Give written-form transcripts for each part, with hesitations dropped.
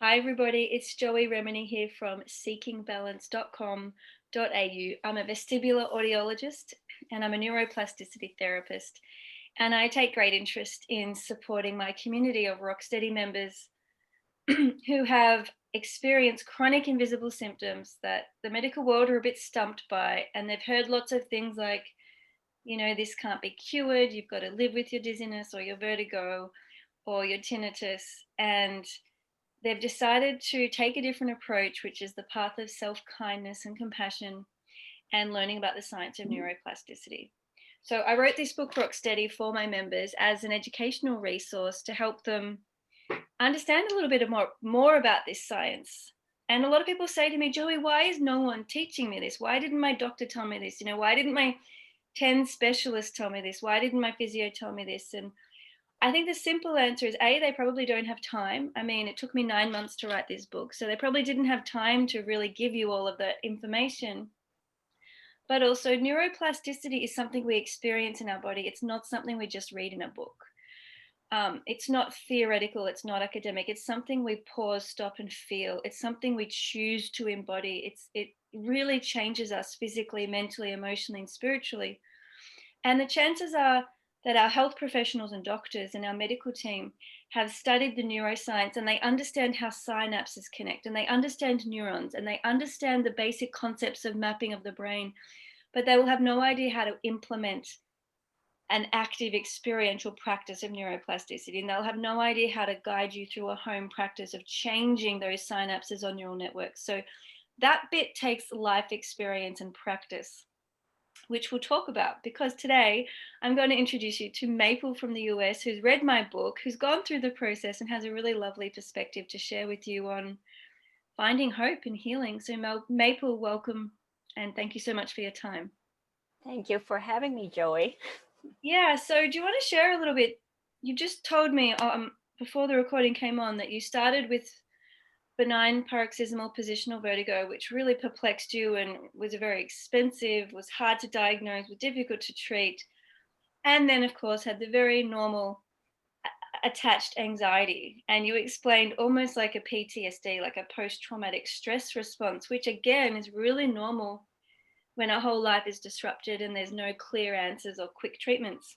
Hi everybody, it's Joey Remenyi here from seekingbalance.com.au. I'm a vestibular audiologist and I'm a neuroplasticity therapist. And I take great interest in supporting my community of Rocksteady members who have experienced chronic invisible symptoms that the medical world are a bit stumped by. And they've heard lots of things like, this can't be cured, you've got to live with your dizziness or your vertigo or your tinnitus. And they've decided to take a different approach, which is the path of self-kindness and compassion and learning about the science of neuroplasticity. So I wrote this book, Rocksteady, for my members as an educational resource to help them understand a little bit more about this science. And a lot of people say to me, Joey, why is no one teaching me this? Why didn't my doctor tell me this? Why didn't my 10 specialists tell me this? Why didn't my physio tell me this? And I think the simple answer is they probably don't have time. I mean, it took me 9 months to write this book, so they probably didn't have time to really give you all of the information. But also, neuroplasticity is something we experience in our body. It's not something we just read in a book. It's not theoretical, it's not academic. It's something we pause, stop, and feel. It's something we choose to embody. It really changes us physically, mentally, emotionally, and spiritually. And the chances are that our health professionals and doctors and our medical team have studied the neuroscience and they understand how synapses connect and they understand neurons and they understand the basic concepts of mapping of the brain, but they will have no idea how to implement an active experiential practice of neuroplasticity. And they'll have no idea how to guide you through a home practice of changing those synapses on neural networks. So that bit takes life experience and practice, which we'll talk about, because today I'm going to introduce you to Maple from the US, who's read my book, who's gone through the process and has a really lovely perspective to share with you on finding hope and healing. So Maple, welcome, and thank you so much for your time. Thank you for having me, Joey. Yeah, so do you want to share a little bit? You just told me before the recording came on that you started with benign paroxysmal positional vertigo, which really perplexed you and was very expensive, was hard to diagnose, was difficult to treat. And then, of course, had the very normal attached anxiety. And you explained almost like a PTSD, like a post-traumatic stress response, which again is really normal when our whole life is disrupted and there's no clear answers or quick treatments.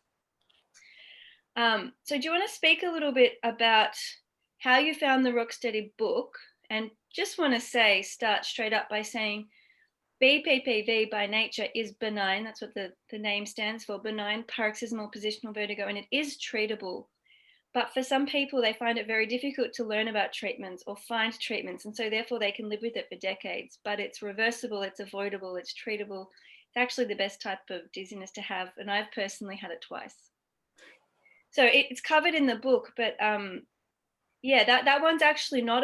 So do you want to speak a little bit about how you found the Rocksteady book? And just want to start straight up by saying BPPV by nature is benign. That's what the name stands for, benign paroxysmal positional vertigo, and it is treatable. But for some people, they find it very difficult to learn about treatments or find treatments. And so therefore they can live with it for decades, but it's reversible, it's avoidable, it's treatable. It's actually the best type of dizziness to have. And I've personally had it twice. So it's covered in the book, but that one's actually not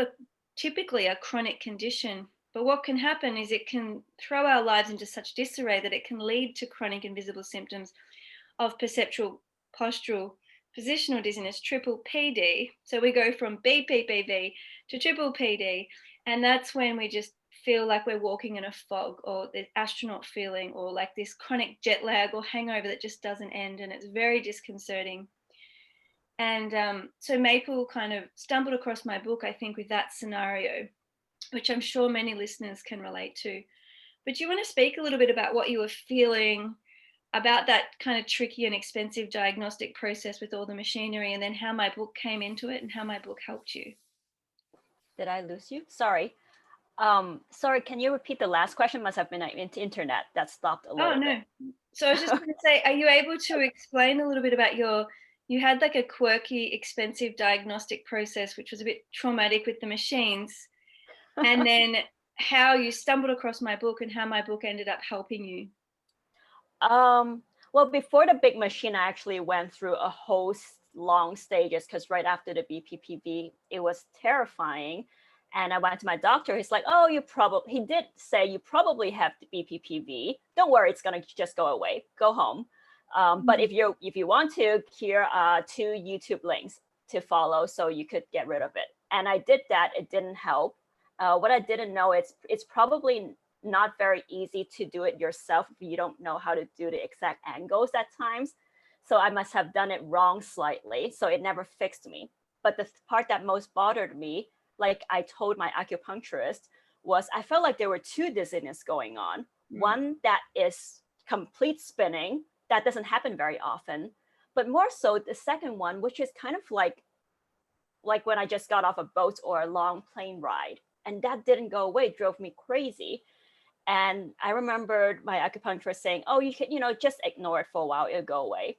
typically a chronic condition. But what can happen is it can throw our lives into such disarray that it can lead to chronic invisible symptoms of perceptual, postural, positional dizziness, triple PD. So we go from BPPV to triple PD, and that's when we just feel like we're walking in a fog, or the astronaut feeling, or like this chronic jet lag or hangover that just doesn't end, and it's very disconcerting. And so Maple kind of stumbled across my book, I think, with that scenario, which I'm sure many listeners can relate to. But do you want to speak a little bit about what you were feeling about that kind of tricky and expensive diagnostic process with all the machinery, and then how my book came into it and how my book helped you? Did I lose you? Sorry. Sorry, can you repeat the last question? Must have been internet that stopped a Oh, little bit. no. So I was just going to say, are you able to explain a little bit about you had like a quirky, expensive diagnostic process, which was a bit traumatic with the machines, and then how you stumbled across my book and how my book ended up helping you? Well, before the big machine, I actually went through a whole long stages because right after the BPPV, it was terrifying. And I went to my doctor. He's like, "Oh, he did say you probably have the BPPV. Don't worry, it's gonna just go away. Go home. But if you want to, here are 2 YouTube links to follow so you could get rid of it." And I did that. It didn't help. What I didn't know, it's probably not very easy to do it yourself if you don't know how to do the exact angles at times. So I must have done it wrong slightly. So it never fixed me. But the part that most bothered me, like I told my acupuncturist, was I felt like there were two dizziness going on. One that is complete spinning, that doesn't happen very often, but more so the second one, which is kind of like when I just got off a boat or a long plane ride, and that didn't go away, drove me crazy. And I remembered my acupuncturist saying, oh, you can, just ignore it for a while, it'll go away.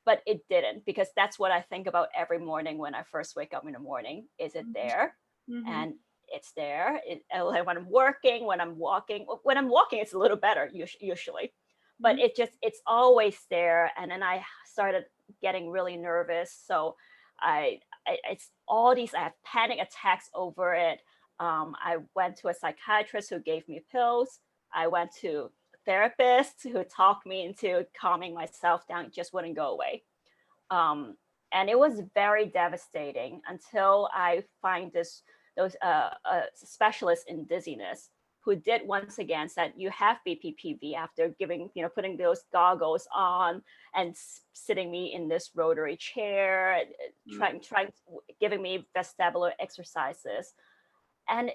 But it didn't, because that's what I think about every morning when I first wake up in the morning. Is it there? And it's there. Like when I'm working, when I'm walking, it's a little better usually, but it's always there. And then I started getting really nervous. So it's all these, I have panic attacks over it. I went to a psychiatrist who gave me pills. I went to therapists who talked me into calming myself down. It just wouldn't go away. And it was very devastating until I find those specialists in dizziness who did once again said, you have BPPV, after putting those goggles on and sitting me in this rotary chair, giving me vestibular exercises. And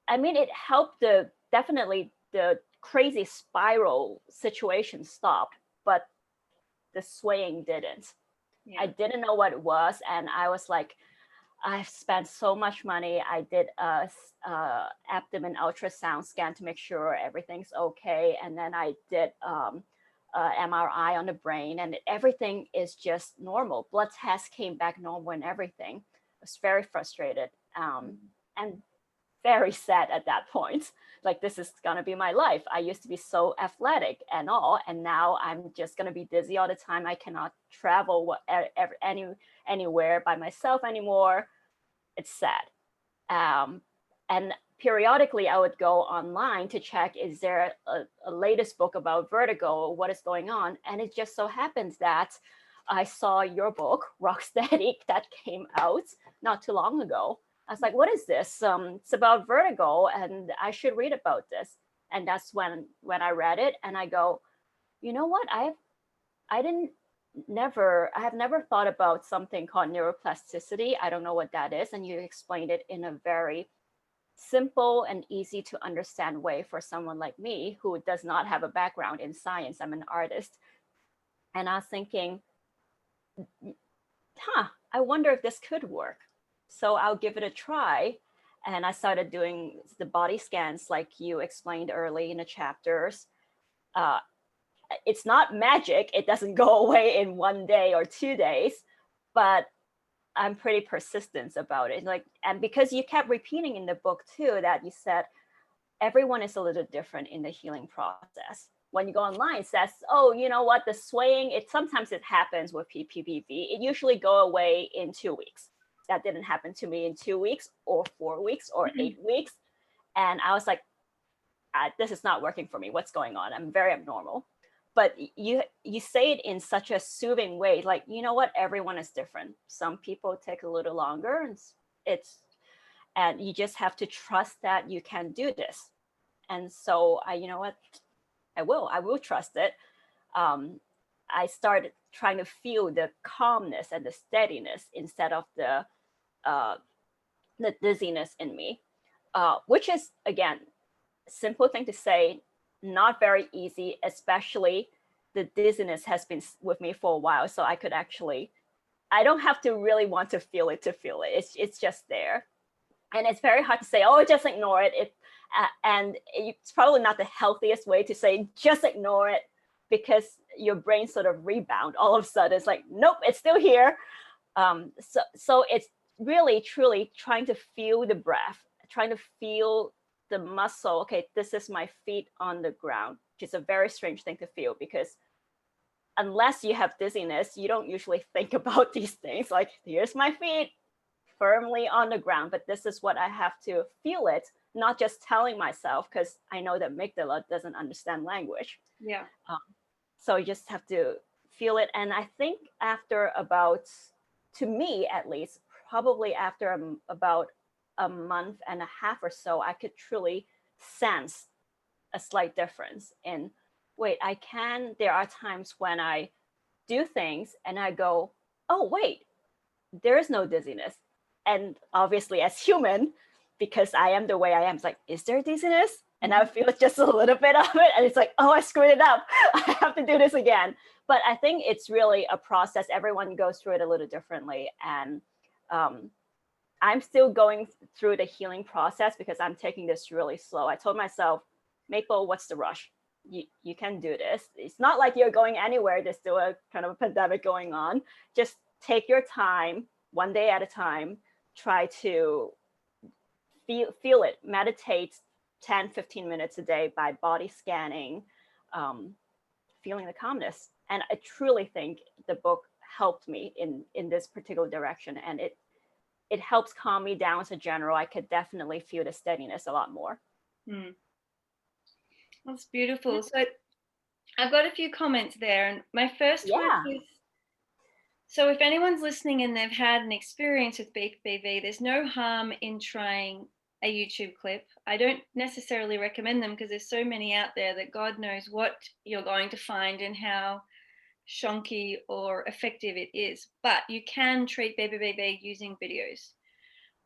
I mean, it helped definitely the crazy spiral situation stopped, but the swaying didn't. Yeah. I didn't know what it was. And I was like, I've spent so much money. I did a abdomen ultrasound scan to make sure everything's okay. And then I did MRI on the brain, and everything is just normal. Blood tests came back normal and everything. I was very frustrated and very sad at that point. Like, this is gonna be my life. I used to be so athletic and all, and now I'm just gonna be dizzy all the time. I cannot travel anywhere by myself anymore. It's sad. And periodically I would go online to check, is there a latest book about vertigo? What is going on? And it just so happens that I saw your book, Rocksteady, that came out not too long ago. I was like, what is this? It's about vertigo, and I should read about this. And that's when I read it, and I go, you know what? I have never thought about something called neuroplasticity. I don't know what that is. And you explained it in a very simple and easy to understand way for someone like me who does not have a background in science. I'm an artist. And I was thinking, I wonder if this could work. So I'll give it a try. And I started doing the body scans like you explained early in the chapters. It's not magic. It doesn't go away in 1 day or 2 days, but I'm pretty persistent about it. And because you kept repeating in the book too, that you said, everyone is a little different in the healing process. When you go online, it says, oh, you know what, the swaying, sometimes it happens with PPPV. It usually go away in 2 weeks. That didn't happen to me in 2 weeks or 4 weeks or 8 weeks. And I was like, this is not working for me. What's going on? I'm very abnormal. But you say it in such a soothing way, like, you know what, everyone is different. Some people take a little longer, and you just have to trust that you can do this. And so you know what, I will trust it. I started trying to feel the calmness and the steadiness instead of the dizziness in me, which is, again, simple thing to say, not very easy, especially the dizziness has been with me for a while. So I don't have to really want to feel it. It's just there. And it's very hard to say, oh, just ignore it. And it's probably not the healthiest way to say, just ignore it, because your brain sort of rebound all of a sudden. It's like, nope, it's still here. So it's really, truly trying to feel the breath, trying to feel the muscle. Okay, this is my feet on the ground, which is a very strange thing to feel, because unless you have dizziness, you don't usually think about these things. Like, here's my feet firmly on the ground, but this is what I have to feel it, not just telling myself, because I know that amygdala doesn't understand language. Yeah. So you just have to feel it. And I think after to me at least, probably after about a month and a half or so, I could truly sense a slight difference in, wait, there are times when I do things and I go, oh, wait, there is no dizziness. And obviously as human, because I am the way I am. It's like, is there dizziness? And I feel just a little bit of it. And it's like, oh, I screwed it up. I have to do this again. But I think it's really a process. Everyone goes through it a little differently. And I'm still going through the healing process because I'm taking this really slow. I told myself, Maple, what's the rush? You can do this. It's not like you're going anywhere. There's still a kind of a pandemic going on. Just take your time, one day at a time. Try to feel it, meditate 10, 15 minutes a day by body scanning, feeling the calmness. And I truly think the book helped me in this particular direction. And it helps calm me down as a general. I could definitely feel the steadiness a lot more. That's beautiful. So I've got a few comments there. And my first one is, so if anyone's listening and they've had an experience with BPPV, there's no harm in trying a YouTube clip. I don't necessarily recommend them because there's so many out there that God knows what you're going to find and how shonky or effective it is. But you can treat BPPV using videos.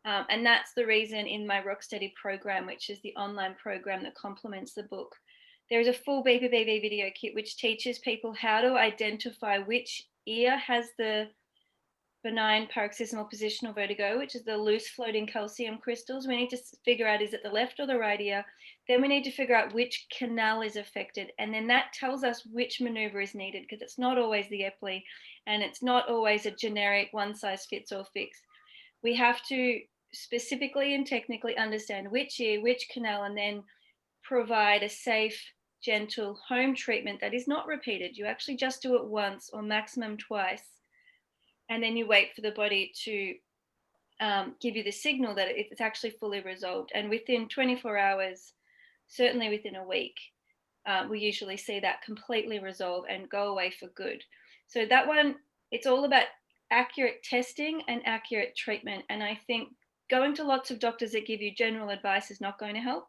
And that's the reason in my Rocksteady program, which is the online program that complements the book, there is a full BPPV video kit which teaches people how to identify which ear has the benign paroxysmal positional vertigo, which is the loose floating calcium crystals. We need to figure out, is it the left or the right ear? Then we need to figure out which canal is affected. And then that tells us which maneuver is needed, because it's not always the epley and it's not always a generic one size fits all fix. We have to specifically and technically understand which ear, which canal, and then provide a safe, gentle home treatment that is not repeated. You actually just do it once or maximum twice. And then you wait for the body to give you the signal that it's actually fully resolved. And within 24 hours, certainly within a week, we usually see that completely resolve and go away for good. So that one, it's all about accurate testing and accurate treatment. And I think going to lots of doctors that give you general advice is not going to help.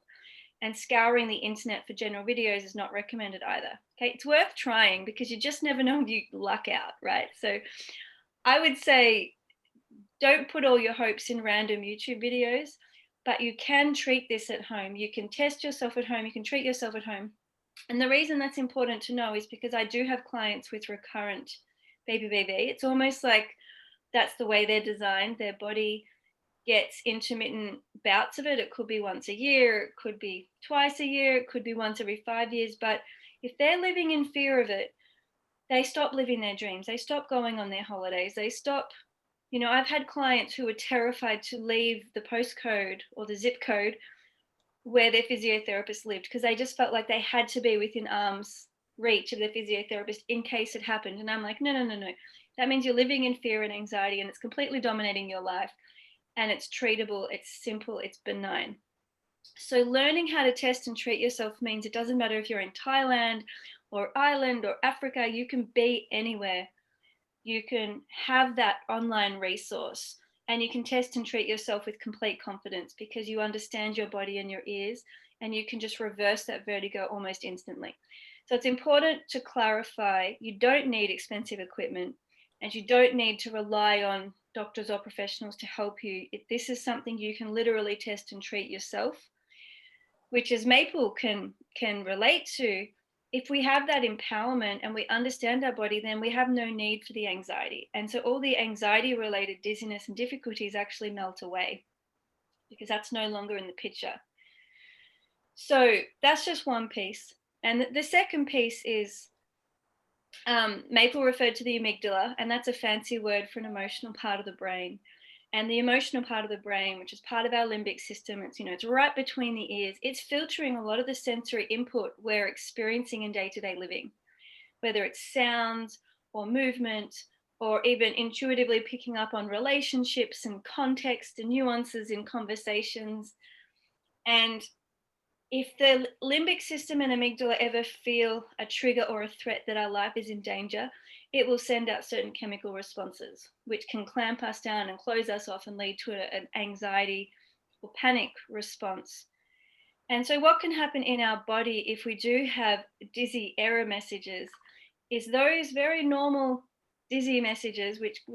And scouring the internet for general videos is not recommended either. Okay, it's worth trying because you just never know when you luck out, right? So I would say don't put all your hopes in random YouTube videos, but you can treat this at home. You can test yourself at home. You can treat yourself at home. And the reason that's important to know is because I do have clients with recurrent BPPV. It's almost like that's the way they're designed. Their body gets intermittent bouts of it. It could be once a year, it could be twice a year, it could be once every 5 years. But if they're living in fear of it, they stop living their dreams. They stop going on their holidays. They stop, I've had clients who were terrified to leave the postcode or the zip code where their physiotherapist lived because they just felt like they had to be within arm's reach of their physiotherapist in case it happened. And I'm like, no. That means you're living in fear and anxiety and it's completely dominating your life. And it's treatable, it's simple, it's benign. So learning how to test and treat yourself means it doesn't matter if you're in Thailand or Ireland or Africa, you can be anywhere. You can have that online resource and you can test and treat yourself with complete confidence because you understand your body and your ears and you can just reverse that vertigo almost instantly. So it's important to clarify, you don't need expensive equipment and you don't need to rely on doctors or professionals to help you. If this is something you can literally test and treat yourself, which as Maple can relate to. If we have that empowerment and we understand our body, then we have no need for the anxiety. And so all the anxiety related dizziness and difficulties actually melt away because that's no longer in the picture. So that's just one piece. And the second piece is Maple referred to the amygdala, and that's a fancy word for an emotional part of the brain. And the emotional part of the brain, which is part of our limbic system, it's right between the ears. It's filtering a lot of the sensory input we're experiencing in day-to-day living, whether it's sounds or movement, or even intuitively picking up on relationships and context and nuances in conversations. And if the limbic system and amygdala ever feel a trigger or a threat that our life is in danger, it will send out certain chemical responses, which can clamp us down and close us off and lead to an anxiety or panic response. And so what can happen in our body if we do have dizzy error messages is those very normal dizzy messages, which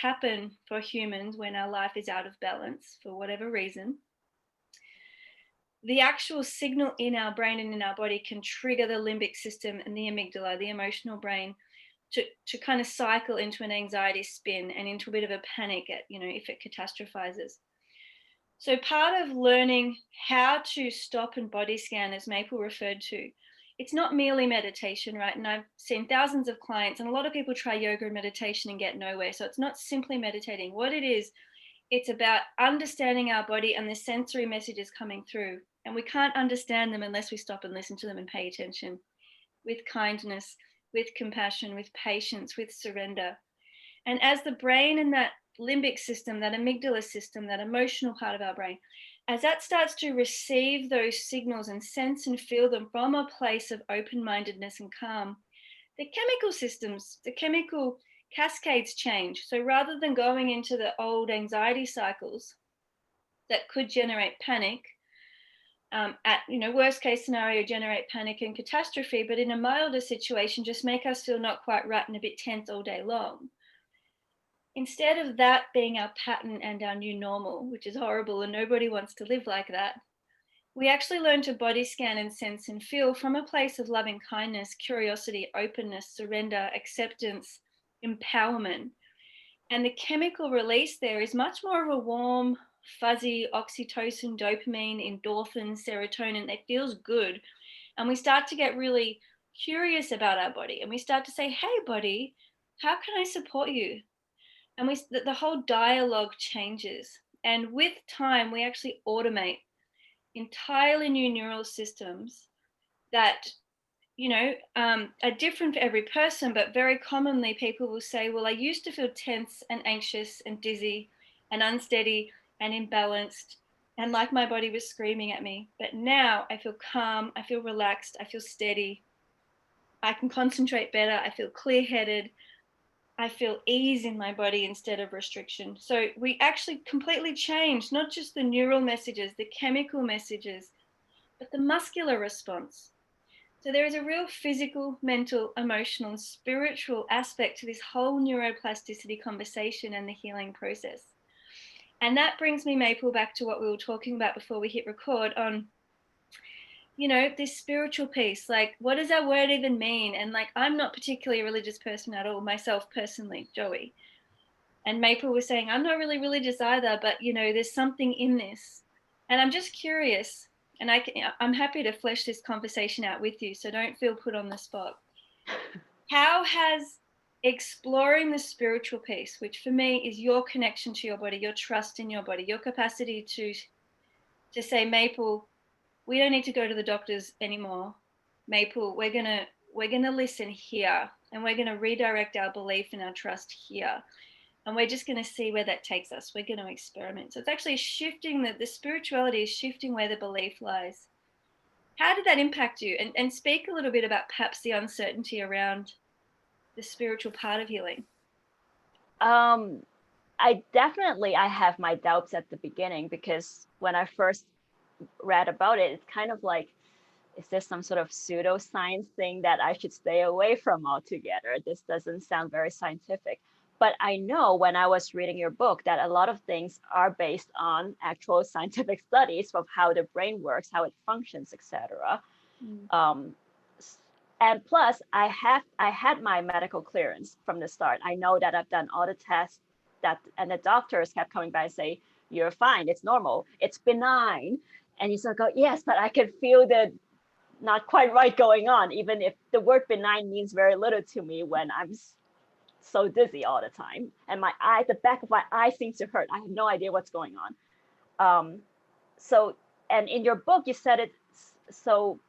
happen for humans when our life is out of balance for whatever reason, the actual signal in our brain and in our body can trigger the limbic system and the amygdala, the emotional brain, to kind of cycle into an anxiety spin and into a bit of a panic at, if it catastrophizes. So part of learning how to stop and body scan, as Maple referred to, it's not merely meditation, right? And I've seen thousands of clients, and a lot of people try yoga and meditation and get nowhere. So it's not simply meditating. What it is, it's about understanding our body and the sensory messages coming through. And we can't understand them unless we stop and listen to them and pay attention with kindness, with compassion, with patience, with surrender. And as the brain and that limbic system, that amygdala system, that emotional part of our brain, as that starts to receive those signals and sense and feel them from a place of open-mindedness and calm, the chemical systems, the chemical cascades change. So rather than going into the old anxiety cycles that could generate panic, at worst case scenario, generate panic and catastrophe, but in a milder situation, just make us feel not quite right and a bit tense all day long. Instead of that being our pattern and our new normal, which is horrible and nobody wants to live like that, we actually learn to body scan and sense and feel from a place of loving kindness, curiosity, openness, surrender, acceptance, empowerment. And the chemical release there is much more of a warm, fuzzy oxytocin, dopamine, endorphin, serotonin that feels good. And we start to get really curious about our body and we start to say, hey, body, how can I support you? And the whole dialogue changes. And with time, we actually automate entirely new neural systems that are different for every person, but very commonly people will say, well, I used to feel tense and anxious and dizzy and unsteady and imbalanced and like my body was screaming at me, but now I feel calm, I feel relaxed, I feel steady, I can concentrate better, I feel clear-headed, I feel ease in my body instead of restriction. So we actually completely changed not just the neural messages, the chemical messages, but the muscular response. So there is a real physical, mental, emotional, and spiritual aspect to this whole neuroplasticity conversation and the healing process. And that brings me, Maple, back to what we were talking about before we hit record on, this spiritual piece. Like, what does that word even mean? And like, I'm not particularly a religious person at all, myself personally, Joey. And Maple was saying, I'm not really religious either, but there's something in this. And I'm just curious, and I'm happy to flesh this conversation out with you, so don't feel put on the spot. How has exploring the spiritual piece, which for me is your connection to your body, your trust in your body, your capacity to say, Maple, we don't need to go to the doctors anymore. Maple, we're gonna listen here, and we're gonna redirect our belief and our trust here. And we're just going to see where that takes us. We're going to experiment. So it's actually shifting, the spirituality is shifting where the belief lies. How did that impact you? And speak a little bit about perhaps the uncertainty around the spiritual part of healing. I have my doubts at the beginning, because when I first read about it, it's kind of like, is this some sort of pseudoscience thing that I should stay away from altogether? This doesn't sound very scientific. But I know when I was reading your book that a lot of things are based on actual scientific studies of how the brain works, how it functions, etc. And plus, I had my medical clearance from the start. I know that I've done all the tests and the doctors kept coming by and say, you're fine, it's normal, it's benign. And you sort of go, yes, but I can feel the not quite right going on, even if the word benign means very little to me when I'm so dizzy all the time. And the back of my eye seems to hurt. I have no idea what's going on. And in your book, you said it so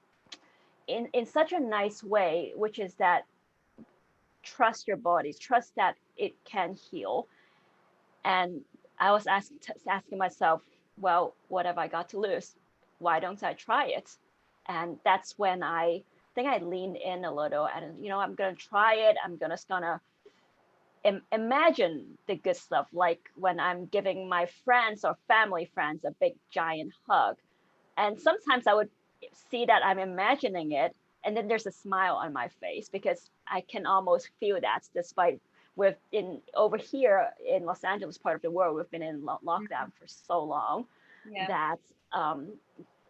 in such a nice way, which is that trust your bodies, trust that it can heal. And I was asking myself, well, what have I got to lose? Why don't I try it? And that's when I think I leaned in a little and, I'm going to try it. I'm just going to imagine the good stuff, like when I'm giving my friends or family friends a big giant hug. And sometimes I would see that I'm imagining it, and then there's a smile on my face because I can almost feel that, despite over here in Los Angeles, part of the world, we've been in lockdown for so long that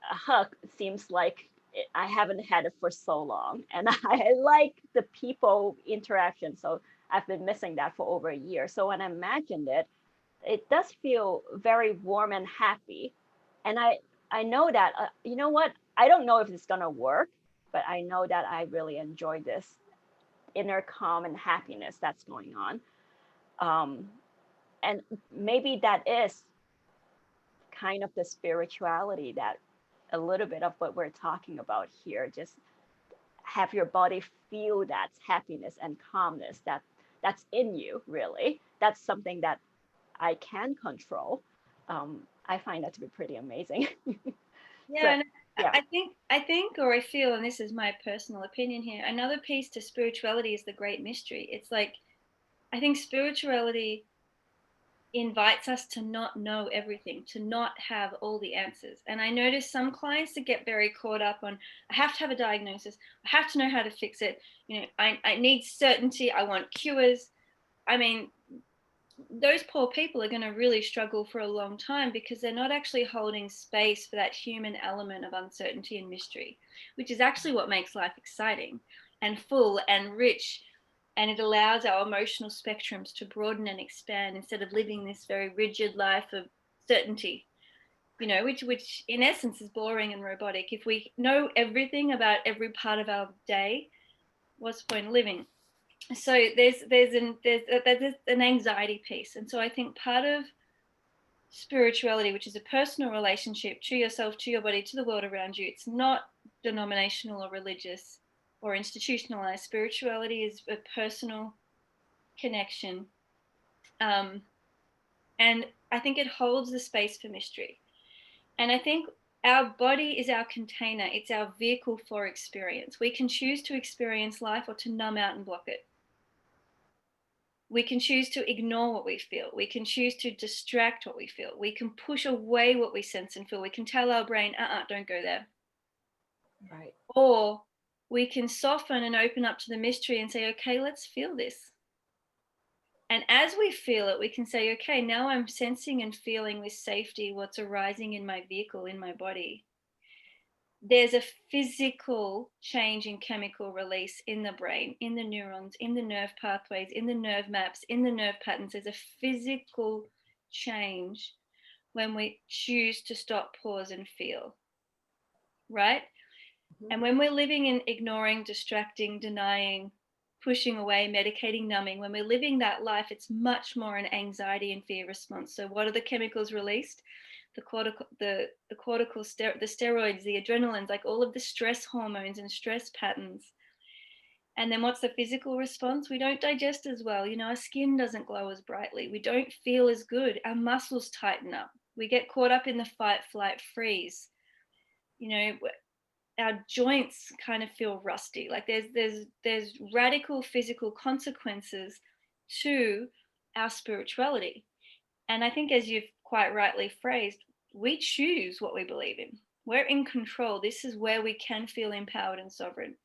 a hug seems like I haven't had it for so long. And I like the people interaction. So I've been missing that for over a year. So when I imagined it, it does feel very warm and happy. And I know that, you know what? I don't know if it's going to work, but I know that I really enjoy this inner calm and happiness that's going on. And maybe that is kind of the spirituality, that a little bit of what we're talking about here. Just have your body feel that happiness and calmness that's in you. Really, that's something that I can control. I find that to be pretty amazing. So Yeah, and yeah. or I feel, and this is my personal opinion here, another piece to spirituality is the great mystery. It's like, I think spirituality invites us to not know everything, to not have all the answers. And I notice some clients that get very caught up on, I have to have a diagnosis, I have to know how to fix it. I need certainty, I want cures. I mean, those poor people are going to really struggle for a long time because they're not actually holding space for that human element of uncertainty and mystery, which is actually what makes life exciting and full and rich. And it allows our emotional spectrums to broaden and expand instead of living this very rigid life of certainty, which in essence is boring and robotic. If we know everything about every part of our day, what's the point of living? So there's an anxiety piece, and so I think part of spirituality, which is a personal relationship to yourself, to your body, to the world around you, it's not denominational or religious or institutionalized. Spirituality is a personal connection, and I think it holds the space for mystery. And I think our body is our container, it's our vehicle for experience. We can choose to experience life or to numb out and block it. We can choose to ignore what we feel. We can choose to distract what we feel. We can push away what we sense and feel. We can tell our brain, don't go there. Right. Or we can soften and open up to the mystery and say, okay, let's feel this. And as we feel it, we can say, okay, now I'm sensing and feeling with safety what's arising in my vehicle, in my body. There's a physical change in chemical release in the brain, in the neurons, in the nerve pathways, in the nerve maps, in the nerve patterns. There's a physical change when we choose to stop, pause, and feel, right? Mm-hmm. And when we're living in ignoring, distracting, denying, pushing away, medicating, numbing, when we're living that life, it's much more an anxiety and fear response. So what are the chemicals released? The steroids, the adrenalines, like all of the stress hormones and stress patterns. And then what's the physical response? We don't digest as well. Our skin doesn't glow as brightly. We don't feel as good. Our muscles tighten up. We get caught up in the fight, flight, freeze. Our joints kind of feel rusty. Like there's radical physical consequences to our spirituality. And I think, as you've quite rightly phrased, we choose what we believe in. We're in control. This is where we can feel empowered and sovereign.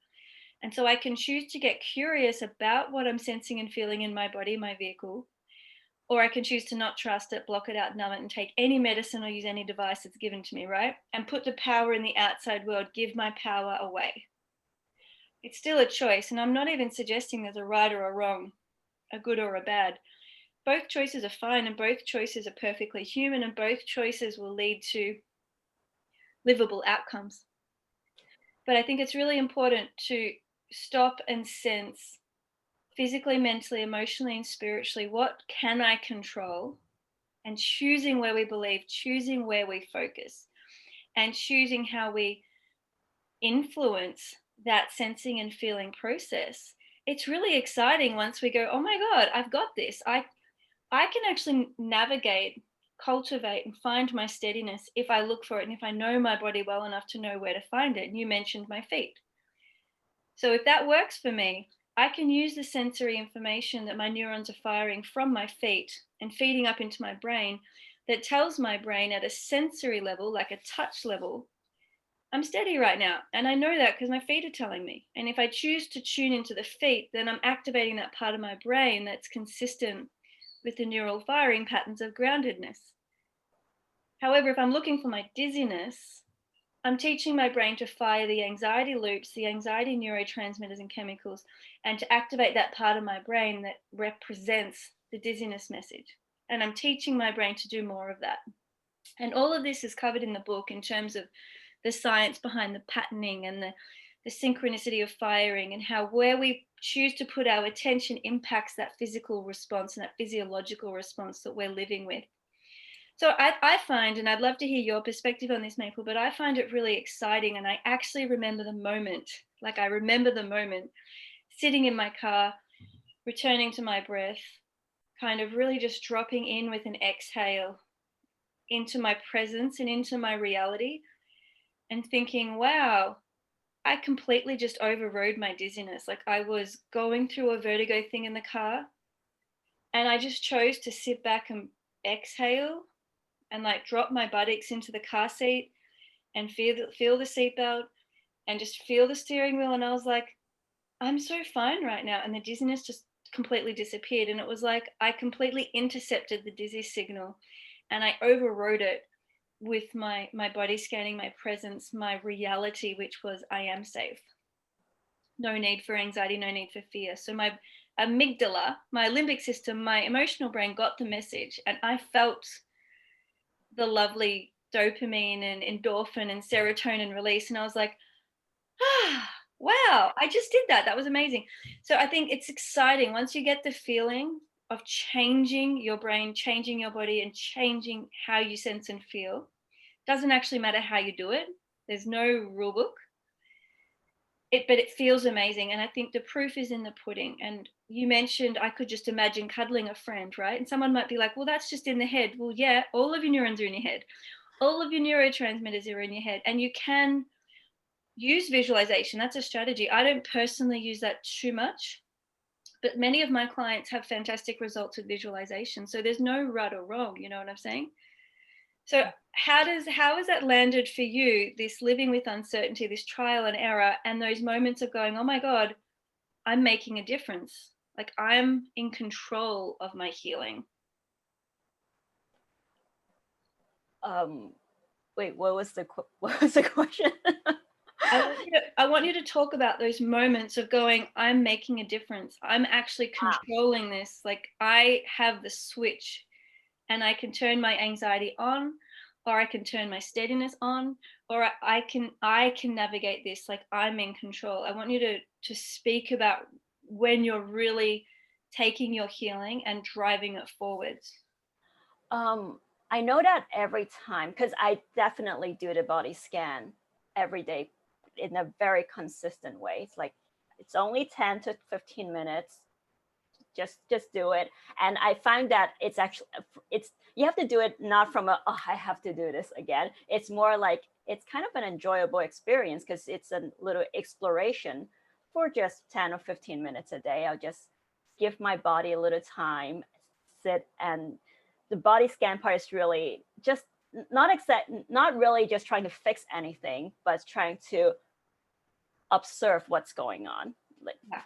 And so I can choose to get curious about what I'm sensing and feeling in my body, my vehicle, or I can choose to not trust it, block it out, numb it, and take any medicine or use any device that's given to me, right? And put the power in the outside world, give my power away. It's still a choice. And I'm not even suggesting there's a right or a wrong, a good or a bad. Both choices are fine, and both choices are perfectly human, and both choices will lead to livable outcomes. But I think it's really important to stop and sense physically, mentally, emotionally, and spiritually, what can I control? And choosing where we believe, choosing where we focus, and choosing how we influence that sensing and feeling process. It's really exciting once we go, oh my God, I've got this. I can actually navigate, cultivate, and find my steadiness if I look for it and if I know my body well enough to know where to find it. And you mentioned my feet. So if that works for me, I can use the sensory information that my neurons are firing from my feet and feeding up into my brain that tells my brain at a sensory level, like a touch level, I'm steady right now. And I know that because my feet are telling me. And if I choose to tune into the feet, then I'm activating that part of my brain that's consistent with the neural firing patterns of groundedness. However, if I'm looking for my dizziness, I'm teaching my brain to fire the anxiety loops, the anxiety neurotransmitters and chemicals, and to activate that part of my brain that represents the dizziness message. And I'm teaching my brain to do more of that. And all of this is covered in the book in terms of the science behind the patterning and the synchronicity of firing, and how where we choose to put our attention impacts that physical response and that physiological response that we're living with. So I find, and I'd love to hear your perspective on this, Maple, but I find it really exciting. And I actually remember the moment, like I remember the moment sitting in my car, returning to my breath, kind of really just dropping in with an exhale into my presence and into my reality, and thinking, wow, I completely just overrode my dizziness. Like I was going through a vertigo thing in the car, and I just chose to sit back and exhale and like drop my buttocks into the car seat and feel the seatbelt and just feel the steering wheel. And I was like, I'm so fine right now. And the dizziness just completely disappeared. And it was like I completely intercepted the dizzy signal and I overrode it with my body scanning, my presence, my reality, which was I am safe. No need for anxiety, no need for fear. So my amygdala, my limbic system, my emotional brain got the message, and I felt the lovely dopamine and endorphin and serotonin release. And I was like, ah, wow, I just did that. That was amazing. So I think it's exciting once you get the feeling of changing your brain, changing your body, and changing how you sense and feel. Doesn't actually matter how you do it. There's no rule book. But it feels amazing. And I think the proof is in the pudding. And you mentioned I could just imagine cuddling a friend, right? And someone might be like, well, that's just in the head. Well, yeah, all of your neurons are in your head. All of your neurotransmitters are in your head. And you can use visualization. That's a strategy. I don't personally use that too much, but many of my clients have fantastic results with visualization. So there's no right or wrong, you know what I'm saying? So how has that landed for you, this living with uncertainty, this trial and error, and those moments of going, oh my God, I'm making a difference. Like I'm in control of my healing. Wait, what was the question? I want you to talk about those moments of going, I'm making a difference. I'm actually controlling this. Like I have the switch and I can turn my anxiety on, or I can turn my steadiness on, or I can navigate this. Like I'm in control. I want you to speak about when you're really taking your healing and driving it forwards. I know that every time, because I definitely do the body scan every day in a very consistent way. It's like it's only 10 to 15 minutes. Just do it. And I find that it's actually you have to do it not from a, oh, I have to do this again. It's more like it's kind of an enjoyable experience because it's a little exploration for just 10 or 15 minutes a day. I'll just give my body a little time, sit, and the body scan part is really just not really just trying to fix anything, but trying to observe what's going on. Like, Yeah.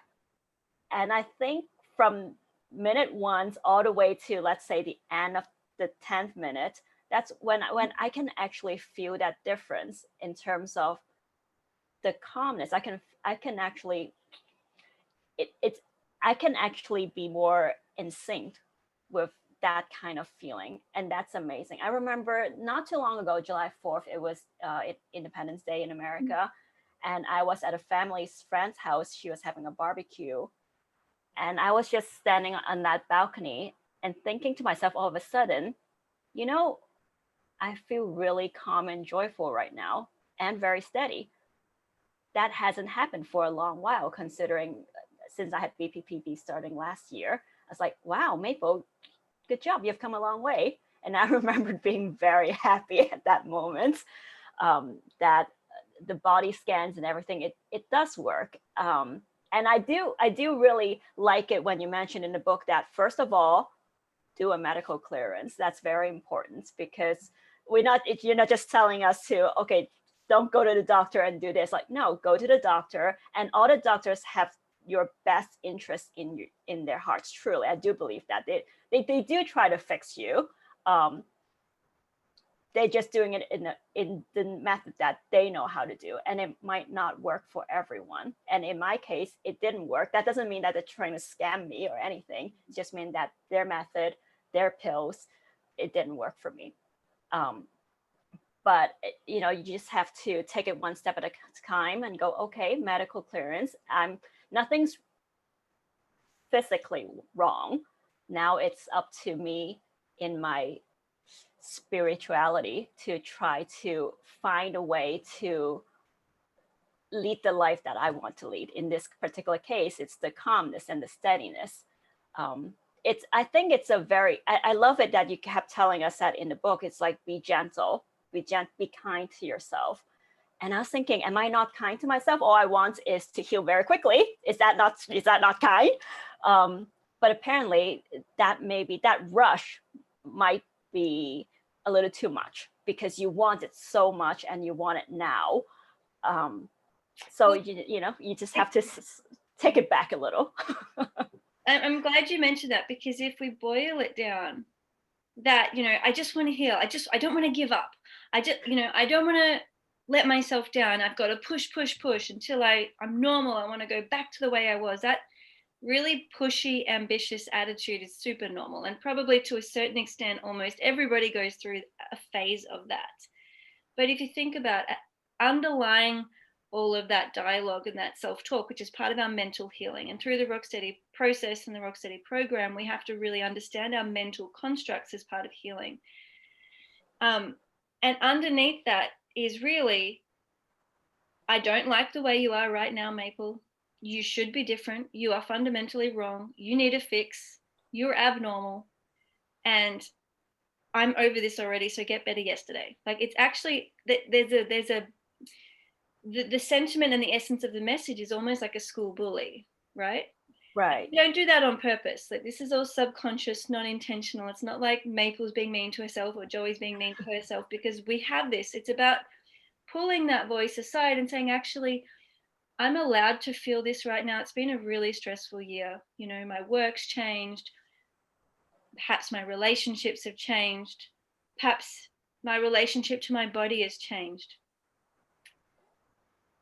and I think from minute 1 all the way to, let's say, the end of the 10th minute, that's when I can actually feel that difference in terms of the calmness. I can actually it's I can actually be more in sync with that kind of feeling, and that's amazing. I remember not too long ago, July 4th, it was Independence Day in America, and I was at a family's friend's house. She was having a barbecue, and I was just standing on that balcony and thinking to myself all of a sudden, you know, I feel really calm and joyful right now and very steady. That hasn't happened for a long while, considering since I had BPPV starting last year. I was like, wow, Maple, good job. You've come a long way. And I remembered being very happy at that moment that the body scans and everything, it does work. And I do really like it when you mentioned in the book that, first of all, do a medical clearance. That's very important, because you're not just telling us to, okay, don't go to the doctor and do this. Like, no, go to the doctor, and all the doctors have your best interest in their hearts. Truly, I do believe that they do try to fix you. they're just doing it in the method that they know how to do, and it might not work for everyone. And in my case, it didn't work. That doesn't mean that they're trying to scam me or anything. It just means that their method, their pills, it didn't work for me. But you know, you just have to take it one step at a time and go, okay, medical clearance, nothing's physically wrong. Now it's up to me in my spirituality to try to find a way to lead the life that I want to lead. In this particular case, it's the calmness and the steadiness. I think it's I love it that you kept telling us that in the book. It's like, be gentle, be kind to yourself. And I was thinking, am I not kind to myself? All I want is to heal very quickly. Is that not kind? But apparently that rush might be a little too much, because you want it so much and you want it now. So you know, you just have to take it back a little. I'm glad you mentioned that, because if we boil it down, that, you know, I just want to heal. I don't want to give up. I don't want to let myself down. I've got to push until I'm normal. I want to go back to the way I was. That really pushy, ambitious attitude is super normal. And probably to a certain extent, almost everybody goes through a phase of that. But if you think about underlying all of that dialogue and that self-talk, which is part of our mental healing, and through the Rocksteady process and the Rocksteady program, we have to really understand our mental constructs as part of healing. And underneath that is really, I don't like the way you are right now, Maple. You should be different. You are fundamentally wrong. You need a fix. You're abnormal. And I'm over this already, so get better yesterday. Like, it's actually, the sentiment and the essence of the message is almost like a school bully, right? Right. We don't do that on purpose. Like, this is all subconscious, non-intentional. It's not like Maple's being mean to herself or Joey's being mean to herself, because we have this. It's about pulling that voice aside and saying, actually, I'm allowed to feel this right now. It's been a really stressful year. You know, my work's changed. Perhaps my relationships have changed. Perhaps my relationship to my body has changed.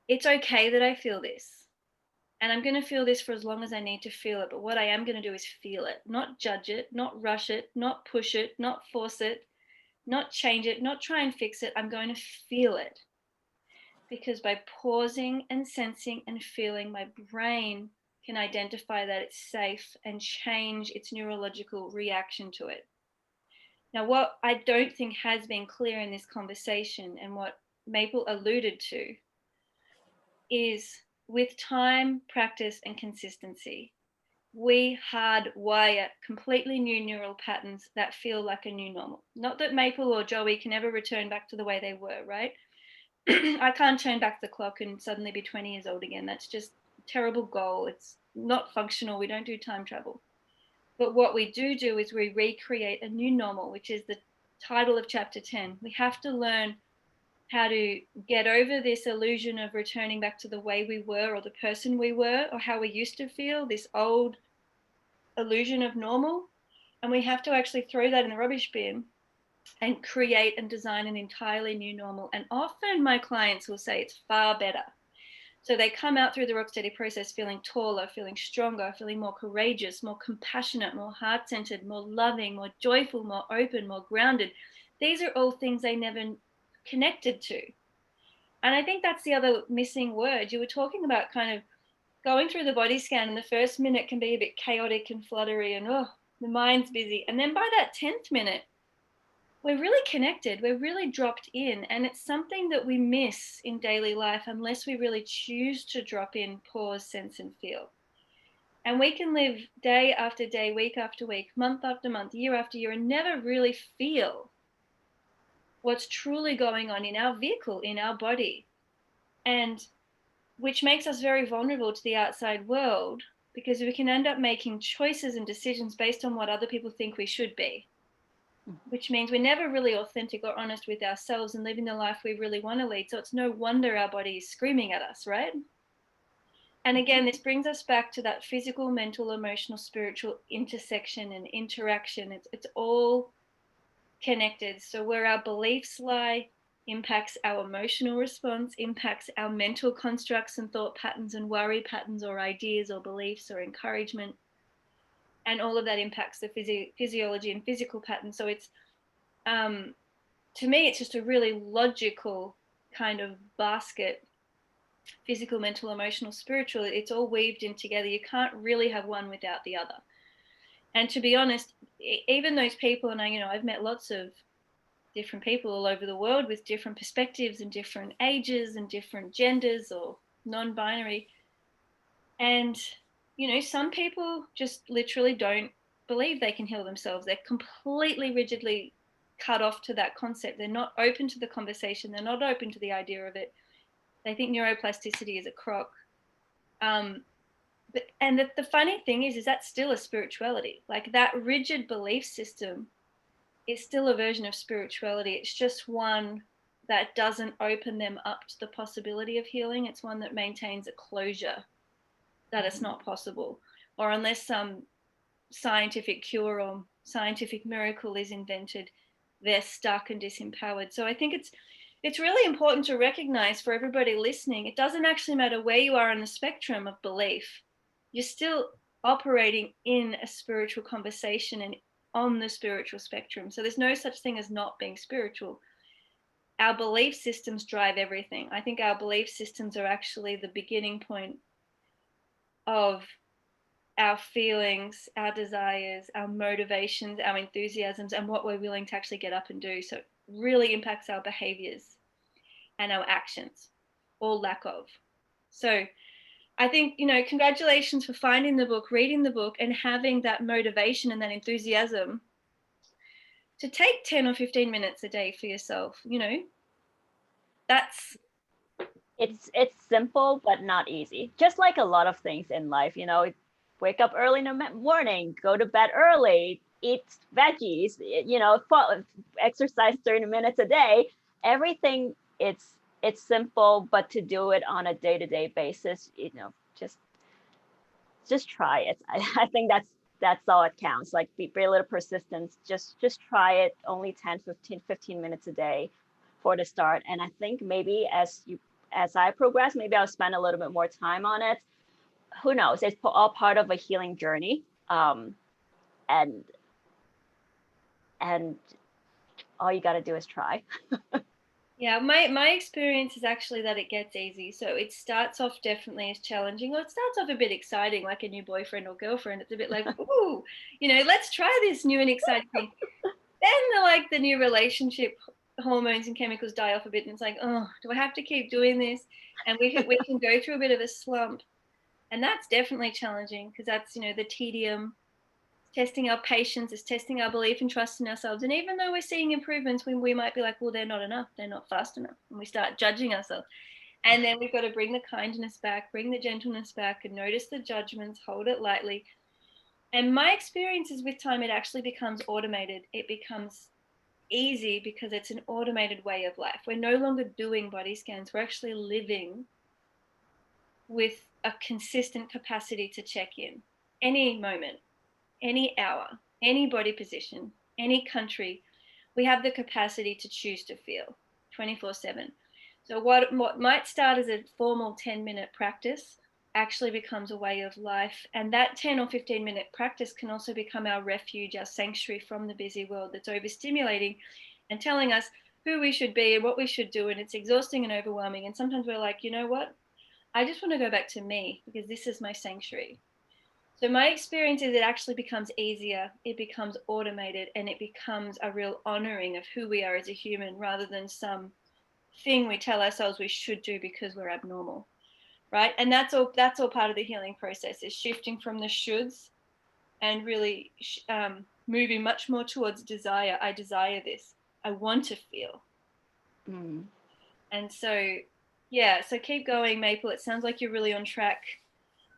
It's okay that I feel this. And I'm going to feel this for as long as I need to feel it. But what I am going to do is feel it, not judge it, not rush it, not push it, not force it, not change it, not try and fix it. I'm going to feel it. Because by pausing and sensing and feeling, my brain can identify that it's safe and change its neurological reaction to it. Now, what I don't think has been clear in this conversation, and what Maple alluded to, is with time, practice, and consistency, we hardwire completely new neural patterns that feel like a new normal. Not that Maple or Joey can ever return back to the way they were, right? I can't turn back the clock and suddenly be 20 years old again. That's just a terrible goal. It's not functional. We don't do time travel. But what we do is we recreate a new normal, which is the title of chapter 10. We have to learn how to get over this illusion of returning back to the way we were, or the person we were, or how we used to feel, this old illusion of normal. And we have to actually throw that in the rubbish bin and create and design an entirely new normal. And often my clients will say it's far better. So they come out through the Rocksteady process feeling taller, feeling stronger, feeling more courageous, more compassionate, more heart-centered, more loving, more joyful, more open, more grounded. These are all things they never connected to. And I think that's the other missing word. You were talking about kind of going through the body scan, and the first minute can be a bit chaotic and fluttery, and the mind's busy. And then by that 10th minute, we're really connected, we're really dropped in, and it's something that we miss in daily life unless we really choose to drop in, pause, sense, and feel. And we can live day after day, week after week, month after month, year after year, and never really feel what's truly going on in our vehicle, in our body, and which makes us very vulnerable to the outside world, because we can end up making choices and decisions based on what other people think we should be, which means we're never really authentic or honest with ourselves and living the life we really want to lead. So it's no wonder our body is screaming at us, right? And again, this brings us back to that physical, mental, emotional, spiritual intersection and interaction. It's all connected. So where our beliefs lie impacts our emotional response, impacts our mental constructs and thought patterns and worry patterns or ideas or beliefs or encouragement. And all of that impacts the physiology and physical patterns. So it's, to me, it's just a really logical kind of basket: physical, mental, emotional, spiritual. It's all weaved in together. You can't really have one without the other. And to be honest, even those people, and I've met lots of different people all over the world with different perspectives and different ages and different genders or non-binary. And, some people just literally don't believe they can heal themselves. They're completely rigidly cut off to that concept. They're not open to the conversation. They're not open to the idea of it. They think neuroplasticity is a crock. And the funny thing is that's still a spirituality. Like, that rigid belief system is still a version of spirituality. It's just one that doesn't open them up to the possibility of healing. It's one that maintains a closure that it's not possible, or unless some scientific cure or scientific miracle is invented, they're stuck and disempowered. So I think it's really important to recognize, for everybody listening, it doesn't actually matter where you are on the spectrum of belief. You're still operating in a spiritual conversation and on the spiritual spectrum. So there's no such thing as not being spiritual. Our belief systems drive everything. I think our belief systems are actually the beginning point of our feelings, our desires, our motivations, our enthusiasms, and what we're willing to actually get up and do. So it really impacts our behaviors and our actions, or lack of. So I think, congratulations for finding the book, reading the book, and having that motivation and that enthusiasm to take 10 or 15 minutes a day for yourself. That's, it's simple but not easy, just like a lot of things in life. Wake up early in the morning, go to bed early, eat veggies, exercise 30 minutes a day. Everything, it's simple, but to do it on a day-to-day basis, just try it. I think that's all it counts. Like, be a little persistence. Just try it. Only 10, 15 minutes a day for the start. And I think maybe as I progress, maybe I'll spend a little bit more time on it. Who knows? It's all part of a healing journey. And all you got to do is try. yeah, my experience is actually that it gets easy. So it starts off definitely as challenging, or it starts off a bit exciting, like a new boyfriend or girlfriend. It's a bit like, ooh, let's try this new and exciting thing. Then the new relationship hormones and chemicals die off a bit, and it's like, oh, do I have to keep doing this? And we can go through a bit of a slump, and that's definitely challenging, because that's the tedium. Testing our patience, is testing our belief and trust in ourselves. And even though we're seeing improvements, we might be like, well, they're not enough, they're not fast enough, and we start judging ourselves. And then we've got to bring the kindness back, bring the gentleness back, and notice the judgments, hold it lightly. And my experience is, with time, it actually becomes automated. It becomes easy because it's an automated way of life. We're no longer doing body scans. We're actually living with a consistent capacity to check in any moment, any hour, any body position, any country. We have the capacity to choose to feel 24/7. So what might start as a formal 10-minute practice actually becomes a way of life. And that 10 or 15-minute practice can also become our refuge, our sanctuary from the busy world that's overstimulating and telling us who we should be and what we should do. And it's exhausting and overwhelming. And sometimes we're like, you know what? I just want to go back to me, because this is my sanctuary. So my experience is it actually becomes easier, it becomes automated, and it becomes a real honoring of who we are as a human, rather than some thing we tell ourselves we should do because we're abnormal. Right? And that's all part of the healing process, is shifting from the shoulds and really moving much more towards desire. I desire this. I want to feel. And so, yeah, so keep going, Maple. It sounds like you're really on track.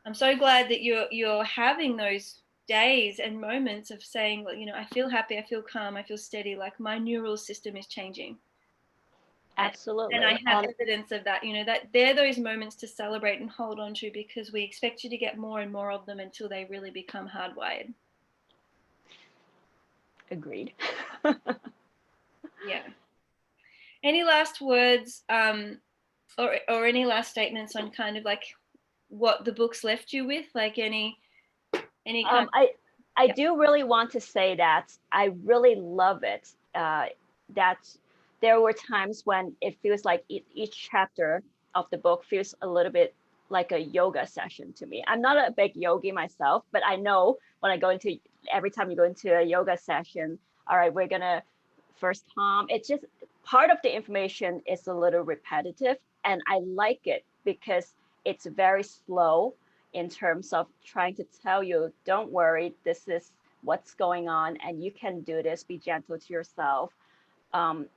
I'm so glad that you're having those days and moments of saying, well, I feel happy, I feel calm, I feel steady, like my neural system is changing. Absolutely. And I have evidence of that, that they're those moments to celebrate and hold on to, because we expect you to get more and more of them until they really become hardwired. Agreed. Yeah. Any last words, or any last statements on kind of like what the book's left you with? Like any kind I yeah. do really want to say that I really love it. That there were times when it feels like each chapter of the book feels a little bit like a yoga session to me. I'm not a big yogi myself, but I know when I go into, every time you go into a yoga session, all right, we're gonna first hum. It's just part of the information is a little repetitive, and I like it because it's very slow in terms of trying to tell you, don't worry, this is what's going on, and you can do this, be gentle to yourself. Um,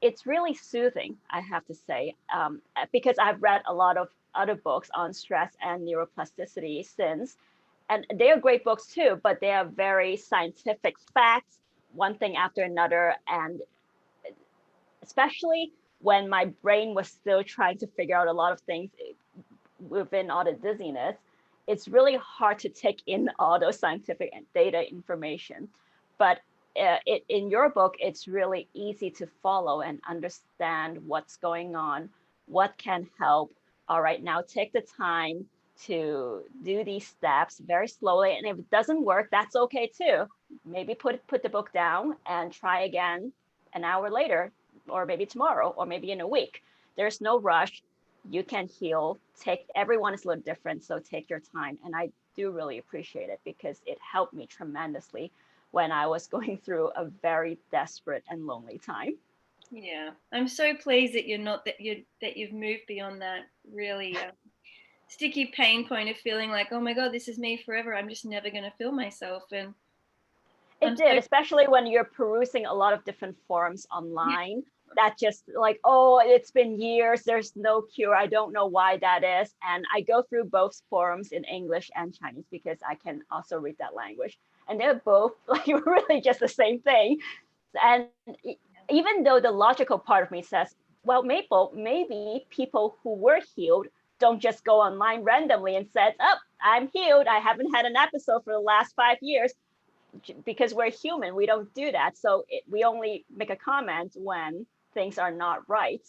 it's really soothing, I have to say, because I've read a lot of other books on stress and neuroplasticity since, and they are great books too, but they are very scientific facts, one thing after another. And especially when my brain was still trying to figure out a lot of things within all the dizziness, it's really hard to take in all those scientific data information. But in your book, it's really easy to follow and understand what's going on, what can help. All right, now take the time to do these steps very slowly. And if it doesn't work, that's okay too. Maybe put the book down and try again an hour later, or maybe tomorrow, or maybe in a week. There's no rush. You can heal. Everyone is a little different, so take your time. And I do really appreciate it because it helped me tremendously when I was going through a very desperate and lonely time. Yeah, I'm so pleased that you've moved beyond that really sticky pain point of feeling like, oh my god, this is me forever. I'm just never going to feel myself, and It I'm did, so especially when you're perusing a lot of different forums online. That just like, oh, it's been years, there's no cure, I don't know why that is. And I go through both forums in English and Chinese because I can also read that language. And they're both like really just the same thing. And even though the logical part of me says, well, maybe people who were healed don't just go online randomly and said, oh, I'm healed, I haven't had an episode for the last 5 years, because we're human, we don't do that. So we only make a comment when things are not right.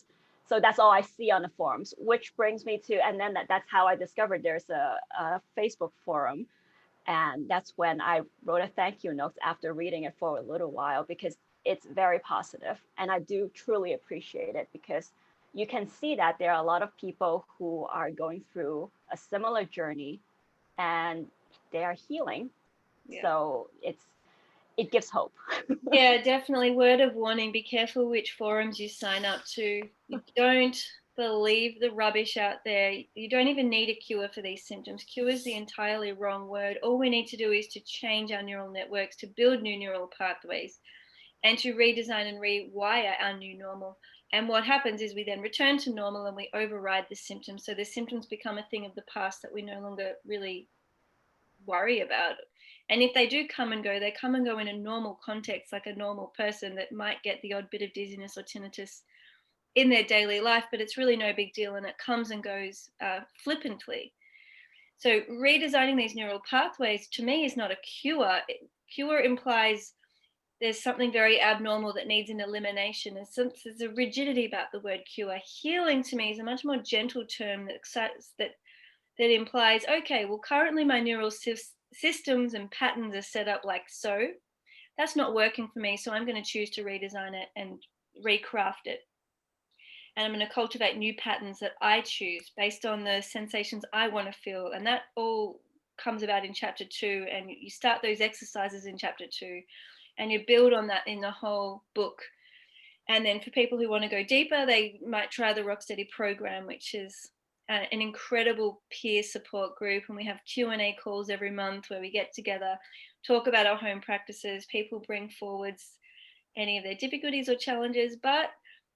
So that's all I see on the forums, which brings me to, and then that's how I discovered there's a Facebook forum. And that's when I wrote a thank you note after reading it for a little while, because it's very positive. And I do truly appreciate it because you can see that there are a lot of people who are going through a similar journey and they are healing. yeah. So it gives hope. Yeah, definitely. Word of warning, be careful which forums you sign up to. You don't believe the rubbish out there. You don't even need a cure for these symptoms. Cure is the entirely wrong word. All we need to do is to change our neural networks, to build new neural pathways, and to redesign and rewire our new normal. And what happens is we then return to normal and we override the symptoms. So the symptoms become a thing of the past that we no longer really worry about. And if they do come and go, they come and go in a normal context, like a normal person that might get the odd bit of dizziness or tinnitus in their daily life, but it's really no big deal and it comes and goes flippantly. So redesigning these neural pathways to me is not a cure. Cure implies there's something very abnormal that needs an elimination. There's a rigidity about the word cure. Healing to me is a much more gentle term that implies, okay, well, currently my neural systems and patterns are set up like so. That's not working for me, so I'm going to choose to redesign it and recraft it. And I'm going to cultivate new patterns that I choose based on the sensations I want to feel. And that all comes about in chapter 2. And you start those exercises in chapter 2 and you build on that in the whole book. And then for people who want to go deeper, they might try the Rocksteady program, which is an incredible peer support group. And we have Q&A calls every month where we get together, talk about our home practices. People bring forwards any of their difficulties or challenges, but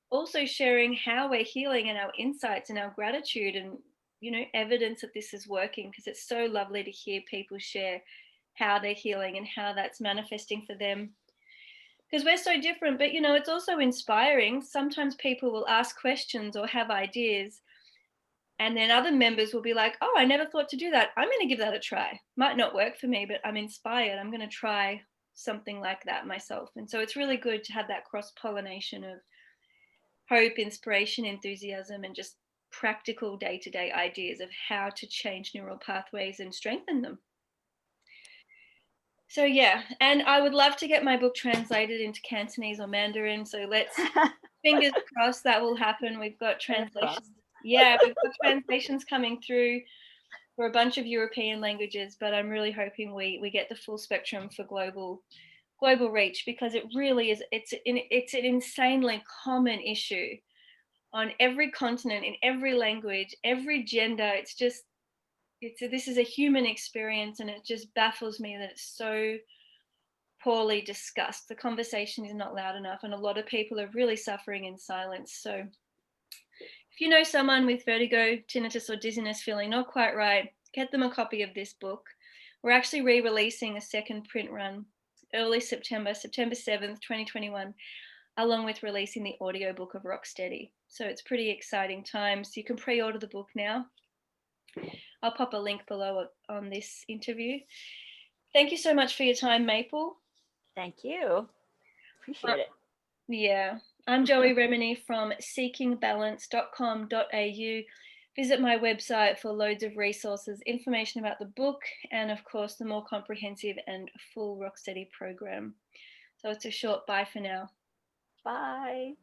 also sharing how we're healing and our insights and our gratitude and, evidence that this is working, because it's so lovely to hear people share how they're healing and how that's manifesting for them, because we're so different. But it's also inspiring. Sometimes people will ask questions or have ideas, and then other members will be like, oh, I never thought to do that, I'm going to give that a try. Might not work for me, but I'm inspired, I'm going to try something like that myself. And so it's really good to have that cross pollination of hope, inspiration, enthusiasm, and just practical day to day ideas of how to change neural pathways and strengthen them. So, yeah, and I would love to get my book translated into Cantonese or Mandarin. So, let's fingers crossed that will happen. We've got Fingers crossed. translations. Yeah, we've got translations coming through for a bunch of European languages, but I'm really hoping we get the full spectrum for global reach, because it really is, it's an insanely common issue on every continent, in every language, every gender. It's just this is a human experience, and it just baffles me that it's so poorly discussed. The conversation is not loud enough, and a lot of people are really suffering in silence. So if you know someone with vertigo, tinnitus, or dizziness feeling not quite right, get them a copy of this book. We're actually re-releasing a second print run early September 7th, 2021, along with releasing the audiobook of Rocksteady. So it's pretty exciting times. You can pre-order the book now. I'll pop a link below on this interview. Thank you so much for your time, Maple. Thank you. Appreciate it. Yeah, I'm Joey Remenyi from seekingbalance.com.au. Visit my website for loads of resources, information about the book, and of course, the more comprehensive and full Rocksteady program. So it's a short bye for now. Bye.